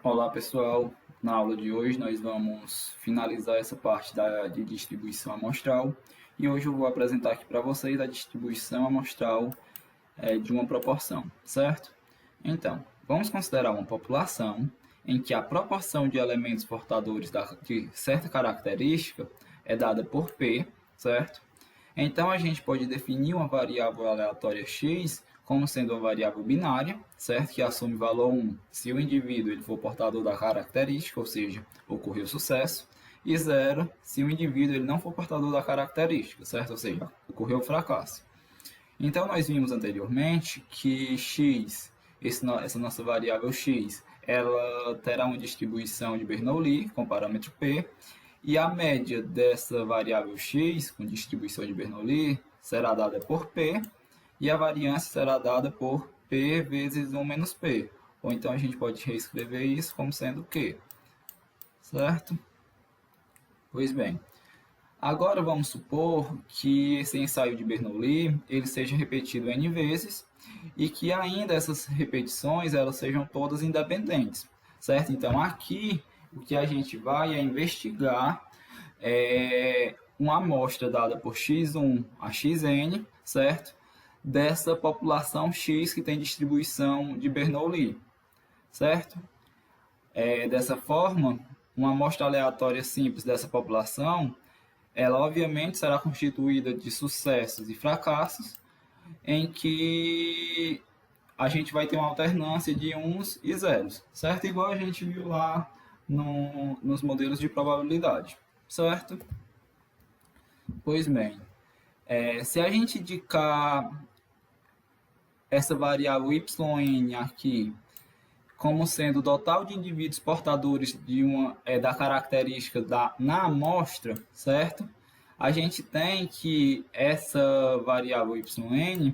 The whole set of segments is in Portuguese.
Olá pessoal, na aula de hoje nós vamos finalizar essa parte de distribuição amostral e hoje eu vou apresentar aqui para vocês a distribuição amostral de uma proporção, certo? Então, vamos considerar uma população em que a proporção de elementos portadores de certa característica é dada por P, certo? Então a gente pode definir uma variável aleatória x como sendo uma variável binária, certo? Que assume valor 1 se o indivíduo ele for portador da característica, ou seja, ocorreu sucesso, e 0 se o indivíduo ele não for portador da característica, certo? Ou seja, ocorreu fracasso. Então nós vimos anteriormente que x, essa nossa variável x, ela terá uma distribuição de Bernoulli com parâmetro p, e a média dessa variável x, com distribuição de Bernoulli, será dada por p, e a variância será dada por p vezes 1 menos p. Ou então a gente pode reescrever isso como sendo q, certo? Pois bem, agora vamos supor que esse ensaio de Bernoulli ele seja repetido n vezes e que ainda essas repetições elas sejam todas independentes, certo? Então aqui o que a gente vai é investigar uma amostra dada por x1 a xn, certo? Dessa população x que tem distribuição de Bernoulli, certo? Dessa forma, uma amostra aleatória simples dessa população, ela obviamente será constituída de sucessos e fracassos, em que a gente vai ter uma alternância de uns e zeros, certo? Igual a gente viu lá nos modelos de probabilidade, certo? Pois bem, se a gente indicar essa variável yn aqui como sendo o total de indivíduos portadores da característica na amostra, certo? A gente tem que essa variável yn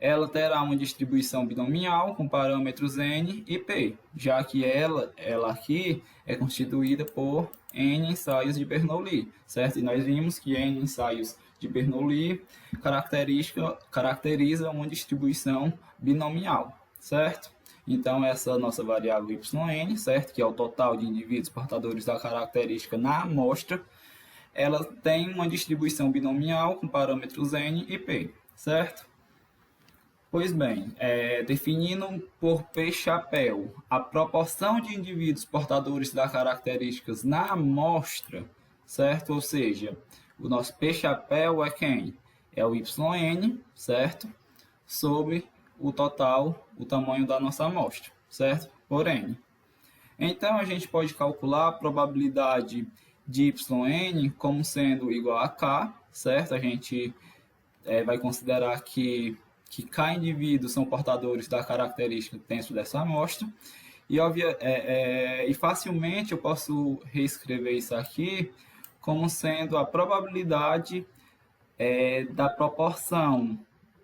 ela terá uma distribuição binomial com parâmetros n e p, já que ela aqui é constituída por n ensaios de Bernoulli, certo? E nós vimos que n ensaios de Bernoulli caracteriza uma distribuição binomial, certo? Então, essa nossa variável yn, certo? Que é o total de indivíduos portadores da característica na amostra, ela tem uma distribuição binomial com parâmetros n e p, certo? Pois bem, definindo por P chapéu a proporção de indivíduos portadores das características na amostra, certo? Ou seja, o nosso P chapéu é quem? É o yn, certo? Sobre o total, o tamanho da nossa amostra, certo? Por n. Então, a gente pode calcular a probabilidade de yn como sendo igual a k, certo? A gente vai considerar que k indivíduos são portadores da característica dentro dessa amostra, e facilmente eu posso reescrever isso aqui como sendo a probabilidade da proporção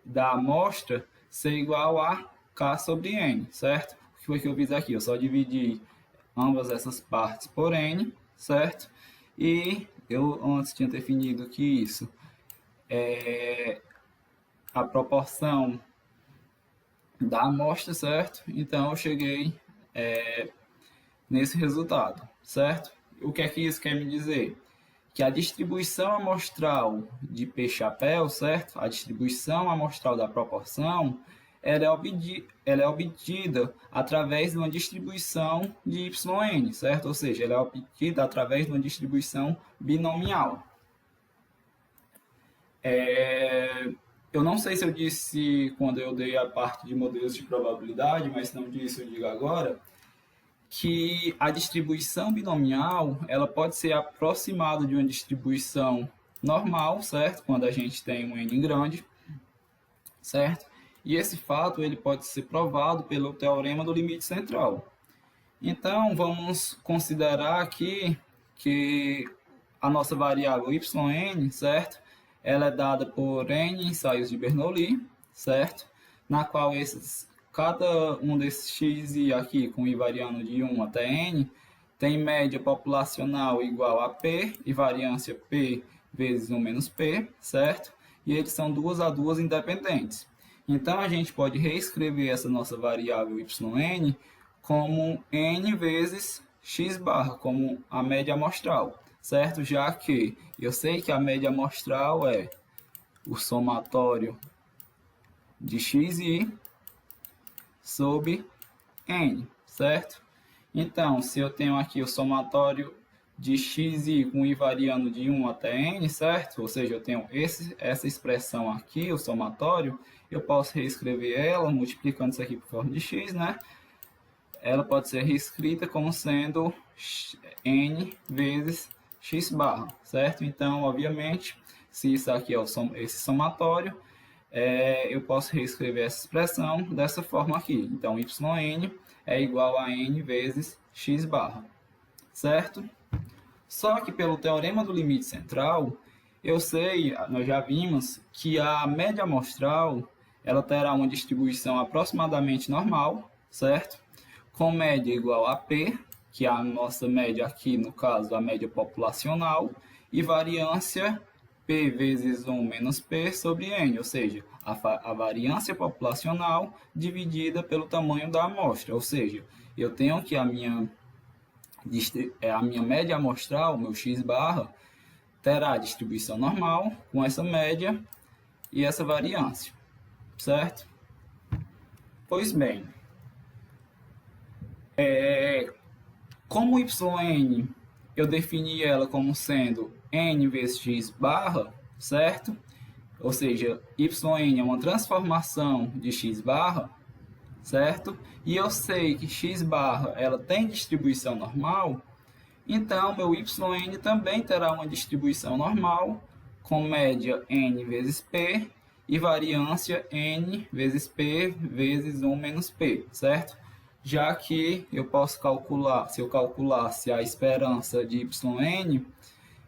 da amostra ser igual a k sobre n, certo? O que foi que eu fiz aqui? Eu só dividi ambas essas partes por n, certo? E eu antes tinha definido que isso a proporção da amostra, certo? Então eu cheguei nesse resultado, certo? O que é que isso quer me dizer? Que a distribuição amostral de P chapéu, certo? A distribuição amostral da proporção, ela é obtida através de uma distribuição de yn, certo? Ou seja, ela é obtida através de uma distribuição binomial. Eu não sei se eu disse quando eu dei a parte de modelos de probabilidade, mas se não disse, eu digo agora, que a distribuição binomial ela pode ser aproximada de uma distribuição normal, certo? Quando a gente tem um n grande, certo? E esse fato ele pode ser provado pelo teorema do limite central. Então, vamos considerar aqui que a nossa variável yn, certo? Ela é dada por n ensaios de Bernoulli, certo? Na qual cada um desses x e aqui com i variando de 1 até n tem média populacional igual a p e variância p vezes 1 menos p, certo? E eles são duas a duas independentes. Então a gente pode reescrever essa nossa variável yn como n vezes x barra, como a média amostral, certo? Já que eu sei que a média amostral é o somatório de xi sobre n, certo? Então, se eu tenho aqui o somatório de xi com i variando de 1 até n, certo? Ou seja, eu tenho essa expressão aqui, o somatório, eu posso reescrever ela multiplicando isso aqui por forma de x, né? Ela pode ser reescrita como sendo n vezes x barra, certo? Então, obviamente, se isso aqui é esse somatório, eu posso reescrever essa expressão dessa forma aqui. Então, yn é igual a n vezes x barra, certo? Só que pelo teorema do limite central, eu sei, nós já vimos, que a média amostral ela terá uma distribuição aproximadamente normal, certo? Com média igual a P, que é a nossa média aqui, no caso, a média populacional, e variância P vezes 1 menos P sobre N, ou seja, a variância populacional dividida pelo tamanho da amostra, ou seja, eu tenho que a minha média amostral, meu x barra, terá distribuição normal com essa média e essa variância, certo? Pois bem, como yn eu defini ela como sendo n vezes x barra, certo? Ou seja, yn é uma transformação de x barra, certo? E eu sei que x barra ela tem distribuição normal, então meu yn também terá uma distribuição normal com média n vezes p e variância n vezes p vezes 1 menos p, certo? Já que eu posso calcular, se eu calculasse a esperança de yn,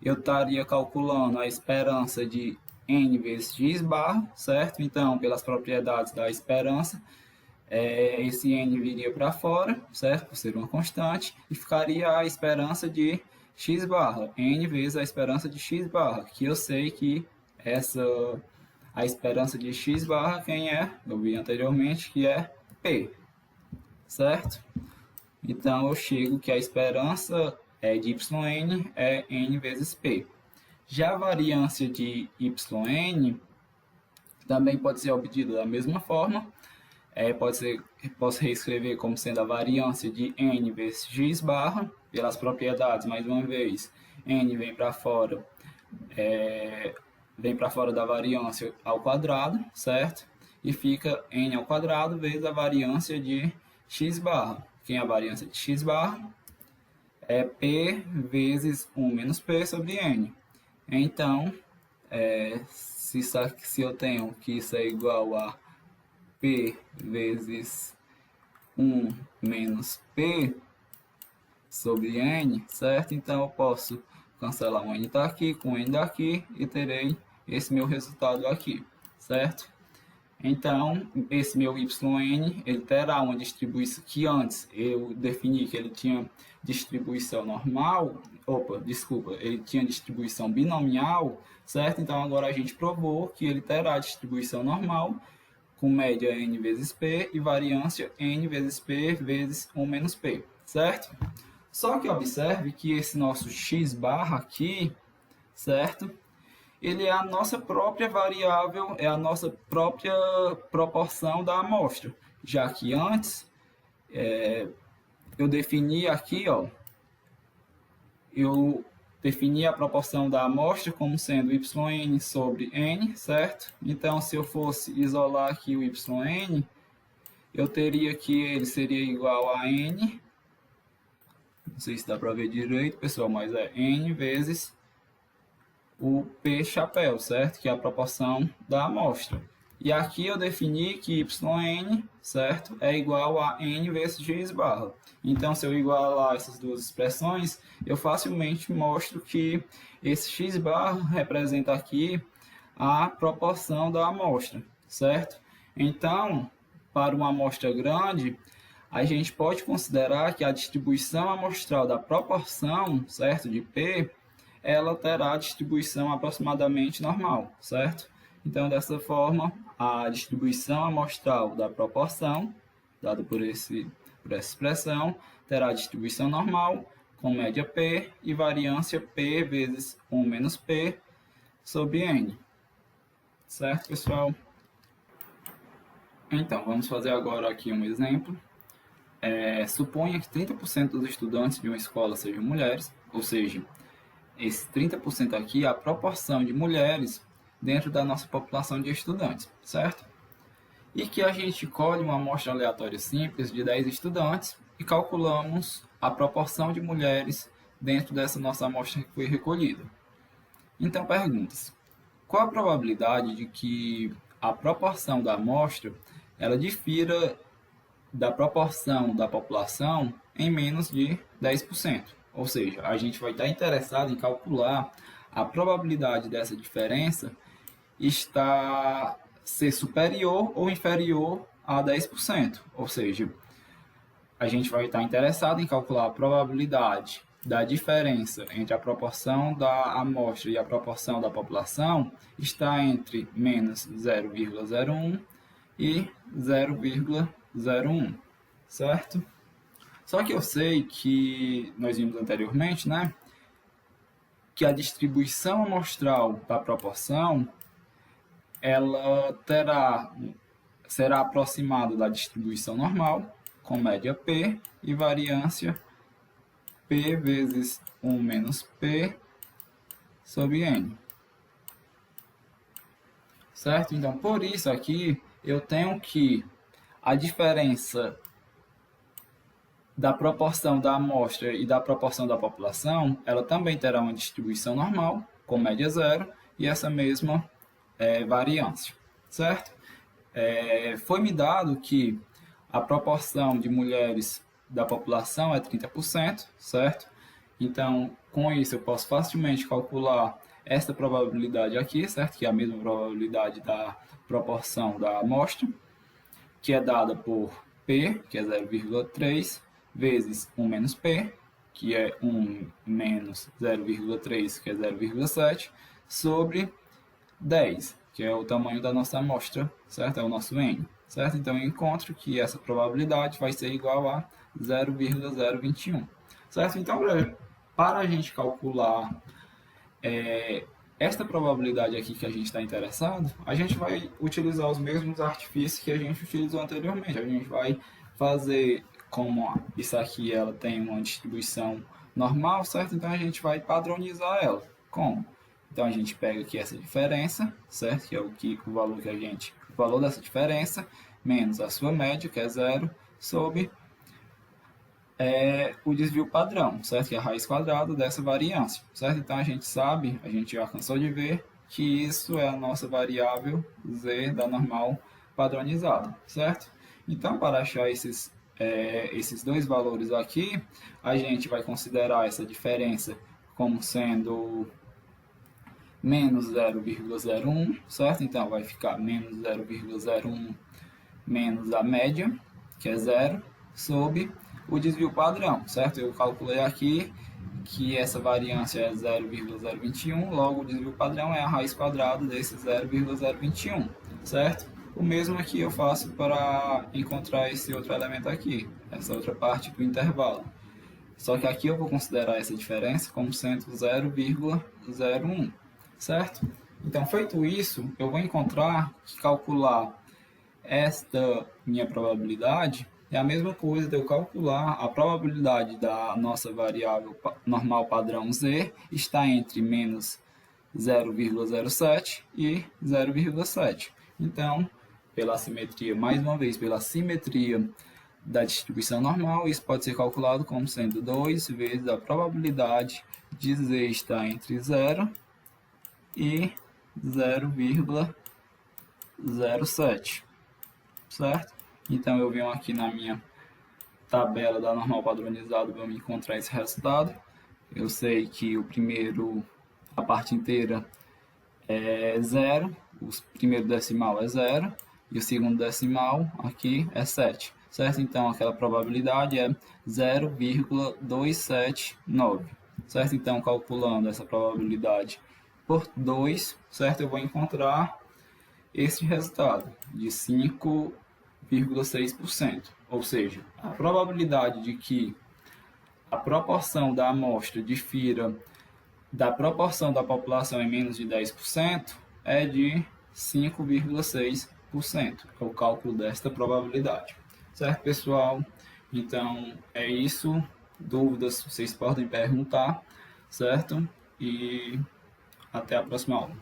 eu estaria calculando a esperança de n vezes x barra, certo? Então, pelas propriedades da esperança, esse n viria para fora, certo? Por ser uma constante, e ficaria a esperança de x barra, n vezes a esperança de x barra, que eu sei que a esperança de x barra, quem é? Eu vi anteriormente que é p, certo? Então, eu chego que a esperança de yn é n vezes p. Já a variância de yn também pode ser obtida da mesma forma. Posso reescrever como sendo a variância de n vezes x barra, pelas propriedades, mais uma vez, n vem para fora, da variância ao quadrado, certo? E fica n ao quadrado vezes a variância de x barra. Quem é a variância de x barra? É p vezes 1 menos p sobre n. Então, se eu tenho que isso é igual a p vezes 1 menos p sobre n, certo? Então, eu posso cancelar um n daqui com n daqui e terei esse meu resultado aqui, certo? Então, esse meu yn, ele terá uma distribuição que antes eu defini que ele tinha distribuição normal, ele tinha distribuição binomial, certo? Então, agora a gente provou que ele terá distribuição normal com média n vezes p e variância n vezes p vezes 1 menos p, certo? Só que observe que esse nosso x barra aqui, certo? Ele é a nossa própria variável, é a nossa própria proporção da amostra, já que antes eu defini aqui, eu defini a proporção da amostra como sendo yn sobre n, certo? Então, se eu fosse isolar aqui o yn, eu teria que ele seria igual a n, não sei se dá para ver direito, pessoal, mas é n vezes o P chapéu, certo? Que é a proporção da amostra. E aqui eu defini que yn, certo? É igual a n vezes x barra. Então, se eu igualar essas duas expressões, eu facilmente mostro que esse x barra representa aqui a proporção da amostra, certo? Então, para uma amostra grande, a gente pode considerar que a distribuição amostral da proporção, certo? De P, ela terá distribuição aproximadamente normal, certo? Então, dessa forma, a distribuição amostral da proporção, dada por esse por essa expressão, terá distribuição normal com média P e variância P vezes 1 menos P sobre N. Certo, pessoal? Então, vamos fazer agora aqui um exemplo. Suponha que 30% dos estudantes de uma escola sejam mulheres, ou seja, esse 30% aqui é a proporção de mulheres dentro da nossa população de estudantes, certo? E que a gente colhe uma amostra aleatória simples de 10 estudantes e calculamos a proporção de mulheres dentro dessa nossa amostra que foi recolhida. Então, pergunta-se, qual a probabilidade de que a proporção da amostra ela difira da proporção da população em menos de 10%? Ou seja, a gente vai estar interessado em calcular a probabilidade dessa diferença ser superior ou inferior a 10%. Ou seja, a gente vai estar interessado em calcular a probabilidade da diferença entre a proporção da amostra e a proporção da população está entre menos 0,01 e 0,01, certo? Só que eu sei que nós vimos anteriormente, né, que a distribuição amostral da proporção ela será aproximada da distribuição normal com média P e variância P vezes 1 menos P sobre N. Certo? Então, por isso aqui, eu tenho que a diferença da proporção da amostra e da proporção da população, ela também terá uma distribuição normal, com média zero, e essa mesma variância. Certo? Foi-me dado que a proporção de mulheres da população é 30%, certo? Então, com isso, eu posso facilmente calcular essa probabilidade aqui, certo? Que é a mesma probabilidade da proporção da amostra, que é dada por P, que é 0,3, vezes 1 menos P, que é 1 menos 0,3, que é 0,7, sobre 10, que é o tamanho da nossa amostra, certo? É o nosso N, certo? Então, eu encontro que essa probabilidade vai ser igual a 0,021, certo? Então, para a gente calcular esta probabilidade aqui que a gente está interessado, a gente vai utilizar os mesmos artifícios que a gente utilizou anteriormente. A gente vai fazer como isso aqui ela tem uma distribuição normal, certo? Então, a gente vai padronizar ela. Como? Então, a gente pega aqui essa diferença, certo? Que é o valor dessa diferença, menos a sua média, que é zero, sobre o desvio padrão, certo? Que é a raiz quadrada dessa variância, certo? Então, a gente já cansou de ver que isso é a nossa variável z da normal padronizada, certo? Então, para achar esses dois valores aqui, a gente vai considerar essa diferença como sendo menos 0,01, certo? Então, vai ficar menos 0,01 menos a média, que é zero, sobre o desvio padrão, certo? Eu calculei aqui que essa variância é 0,021, logo o desvio padrão é a raiz quadrada desse 0,021, certo? O mesmo aqui eu faço para encontrar esse outro elemento aqui, essa outra parte do intervalo. Só que aqui eu vou considerar essa diferença como sendo 0,01, certo? Então, feito isso, eu vou encontrar que calcular esta minha probabilidade é a mesma coisa de eu calcular a probabilidade da nossa variável normal padrão z está entre menos 0,07 e 0,7. Então, pela simetria, mais uma vez, pela simetria da distribuição normal, isso pode ser calculado como sendo 2 vezes a probabilidade de z estar entre 0 e 0,07, certo? Então, eu venho aqui na minha tabela da normal padronizada para me encontrar esse resultado. Eu sei que a parte inteira é 0, o primeiro decimal é 0 e o segundo decimal aqui é 7, certo? Então, aquela probabilidade é 0,279, certo? Então, calculando essa probabilidade por 2, certo? Eu vou encontrar esse resultado de 5,6%, ou seja, a probabilidade de que a proporção da amostra difira da proporção da população em menos de 10% é de 5,6%, é o cálculo desta probabilidade. Certo, pessoal? Então, é isso. Dúvidas vocês podem perguntar, certo? E até a próxima aula.